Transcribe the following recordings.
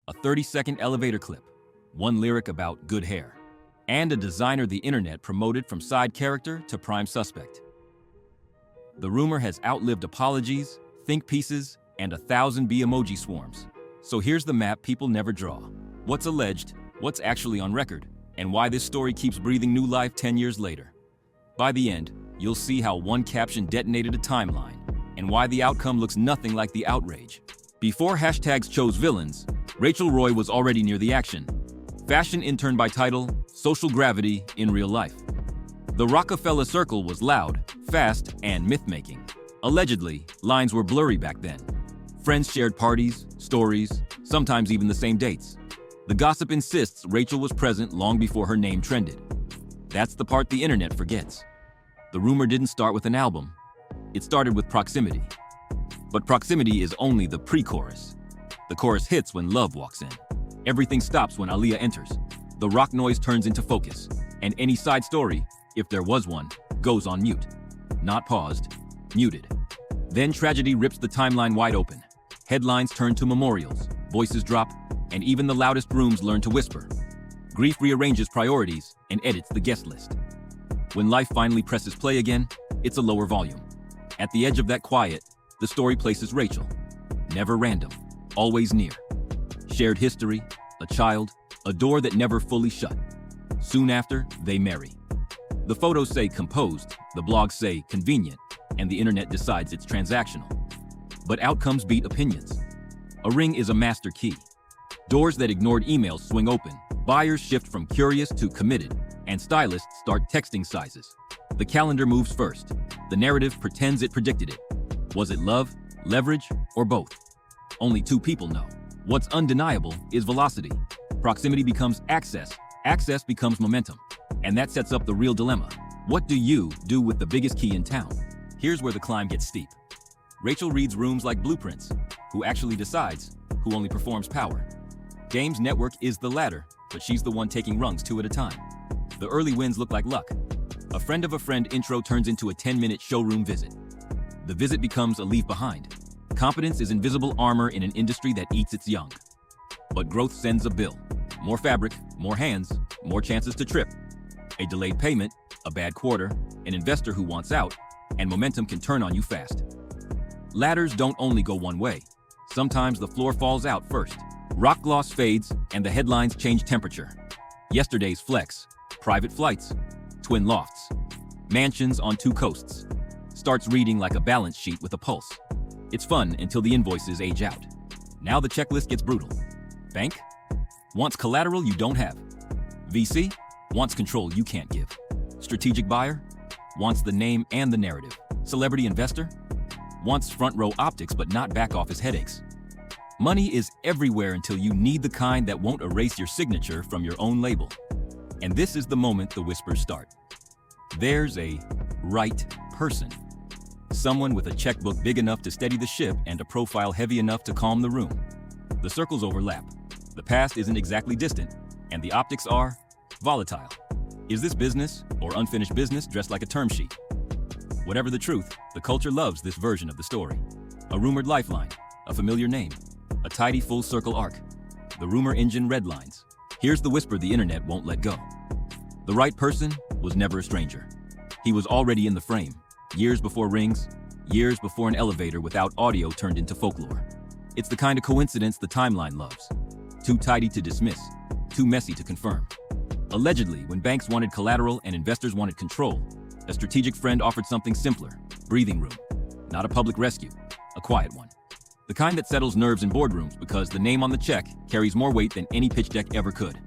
a 30-second elevator clip, one lyric about good hair, and a designer the internet promoted from side character to prime suspect. The rumor has outlived apologies, think pieces, and 1,000 B-emoji swarms. So here's the map people never draw. What's alleged, what's actually on record, and why this story keeps breathing new life 10 years later. By the end, you'll see how one caption detonated a timeline, and why the outcome looks nothing like the outrage. Before hashtags chose villains, Rachel Roy was already near the action. Fashion intern by title, social gravity in real life. The Rockefeller Circle was loud, fast, and myth-making. Allegedly, lines were blurry back then. Friends shared parties, stories, sometimes even the same dates. The gossip insists Rachel was present long before her name trended. That's the part the internet forgets. The rumor didn't start with an album. It started with proximity. But proximity is only the pre-chorus. The chorus hits when love walks in. Everything stops when Aaliyah enters. The rock noise turns into focus, and any side story, if there was one, goes on mute. Not paused, muted. Then tragedy rips the timeline wide open. Headlines turn to memorials, voices drop, and even the loudest rooms learn to whisper. Grief rearranges priorities and edits the guest list. When life finally presses play again, it's a lower volume. At the edge of that quiet, the story places Rachel. Never random, always near. Shared history, a child, a door that never fully shut. Soon after, they marry. The photos say composed, the blogs say convenient, and the internet decides it's transactional. But outcomes beat opinions. A ring is a master key. Doors that ignored emails swing open, buyers shift from curious to committed, and stylists start texting sizes. The calendar moves first. The narrative pretends it predicted it. Was it love, leverage, or both? Only two people know. What's undeniable is velocity. Proximity becomes access. Access becomes momentum. And that sets up the real dilemma. What do you do with the biggest key in town? Here's where the climb gets steep. Rachel reads rooms like blueprints. Who actually decides? Who only performs power? Dame's network is the ladder, but she's the one taking rungs 2 at a time. The early wins look like luck. A friend of a friend intro turns into a 10-minute showroom visit. The visit becomes a leave behind. Competence is invisible armor in an industry that eats its young. But growth sends a bill. More fabric, more hands, more chances to trip. A delayed payment, a bad quarter, an investor who wants out, and momentum can turn on you fast. Ladders don't only go one way. Sometimes the floor falls out first. Rock gloss fades, and the headlines change temperature. Yesterday's flex, private flights, twin lofts, mansions on 2 coasts. Starts reading like a balance sheet with a pulse. It's fun until the invoices age out. Now the checklist gets brutal. Bank? Wants collateral you don't have. VC? Wants control you can't give. Strategic buyer? Wants the name and the narrative. Celebrity investor? Wants front row optics but not back office headaches. Money is everywhere until you need the kind that won't erase your signature from your own label. And this is the moment the whispers start. There's a right person. Someone with a checkbook big enough to steady the ship and a profile heavy enough to calm the room. The circles overlap. The past isn't exactly distant, and the optics are volatile. Is this business or unfinished business dressed like a term sheet? Whatever the truth, the culture loves this version of the story. A rumored lifeline, a familiar name, a tidy full circle arc. The rumor engine redlines. Here's the whisper the internet won't let go. The right person was never a stranger. He was already in the frame, years before rings, years before an elevator without audio turned into folklore. It's the kind of coincidence the timeline loves. Too tidy to dismiss, too messy to confirm. Allegedly, when banks wanted collateral and investors wanted control, a strategic friend offered something simpler, breathing room. Not a public rescue, a quiet one. The kind that settles nerves in boardrooms because the name on the check carries more weight than any pitch deck ever could.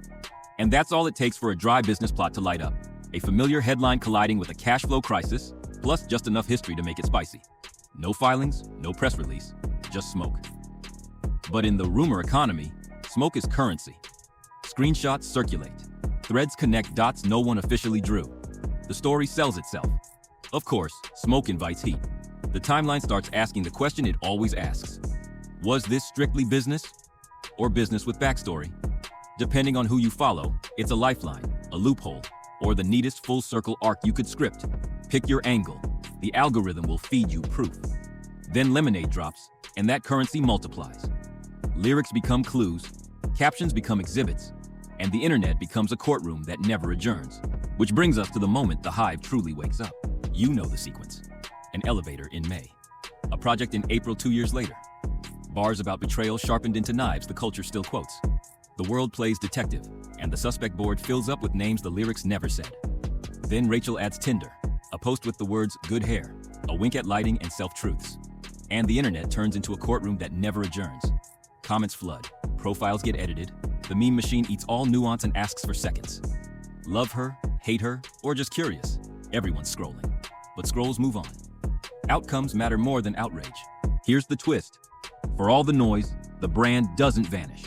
And that's all it takes for a dry business plot to light up. A familiar headline colliding with a cash flow crisis, plus just enough history to make it spicy. No filings, no press release, just smoke. But in the rumor economy, smoke is currency. Screenshots circulate. Threads connect dots no one officially drew. The story sells itself. Of course, smoke invites heat. The timeline starts asking the question it always asks. Was this strictly business? Or business with backstory? Depending on who you follow, it's a lifeline, a loophole, or the neatest full circle arc you could script. Pick your angle. The algorithm will feed you proof. Then lemonade drops, and that currency multiplies. Lyrics become clues, Captions become exhibits, and the internet becomes a courtroom that never adjourns. Which brings us to the moment the hive truly wakes up. You know the sequence. An elevator in May. A project in April 2 years later. Bars about betrayal sharpened into knives the culture still quotes. The world plays detective, and the suspect board fills up with names the lyrics never said. Then Rachel adds Tinder, a post with the words good hair, a wink at lighting and self-truths. And the internet turns into a courtroom that never adjourns. Comments flood, profiles get edited, the meme machine eats all nuance and asks for seconds. Love her, hate her, or just curious, everyone's scrolling. But scrolls move on. Outcomes matter more than outrage. Here's the twist. For all the noise, the brand doesn't vanish.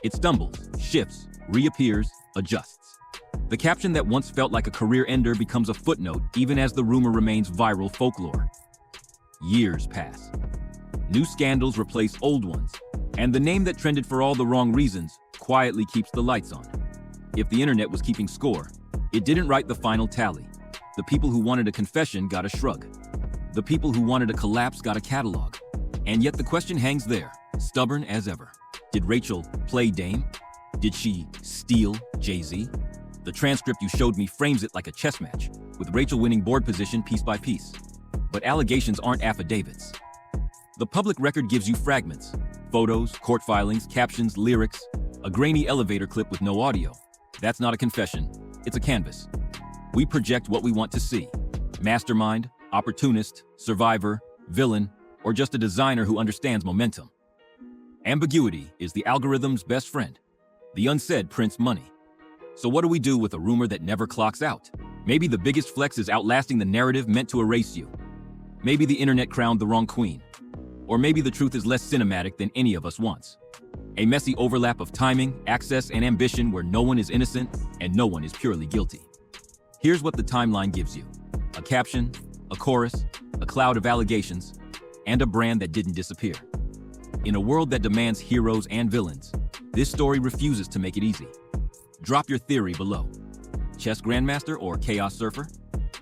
It stumbles, shifts, reappears, adjusts. The caption that once felt like a career ender becomes a footnote even as the rumor remains viral folklore. Years pass. New scandals replace old ones, and the name that trended for all the wrong reasons quietly keeps the lights on. If the internet was keeping score, it didn't write the final tally. The people who wanted a confession got a shrug. The people who wanted a collapse got a catalog. And yet the question hangs there, stubborn as ever. Did Rachel play Dame? Did she steal Jay-Z? The transcript you showed me frames it like a chess match, with Rachel winning board position piece by piece. But allegations aren't affidavits. The public record gives you fragments, photos, court filings, captions, lyrics, a grainy elevator clip with no audio. That's not a confession, it's a canvas. We project what we want to see. Mastermind, opportunist, survivor, villain, or just a designer who understands momentum. Ambiguity is the algorithm's best friend. The unsaid prints money. So what do we do with a rumor that never clocks out? Maybe the biggest flex is outlasting the narrative meant to erase you. Maybe the internet crowned the wrong queen. Or maybe the truth is less cinematic than any of us wants. A messy overlap of timing, access, and ambition where no one is innocent and no one is purely guilty. Here's what the timeline gives you. A caption, a chorus, a cloud of allegations, and a brand that didn't disappear. In a world that demands heroes and villains, this story refuses to make it easy. Drop your theory below. Chess Grandmaster or Chaos Surfer?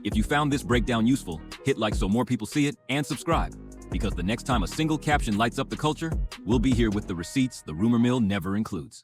If you found this breakdown useful, hit like so more people see it and subscribe, because the next time a single caption lights up the culture, we'll be here with the receipts the rumor mill never includes.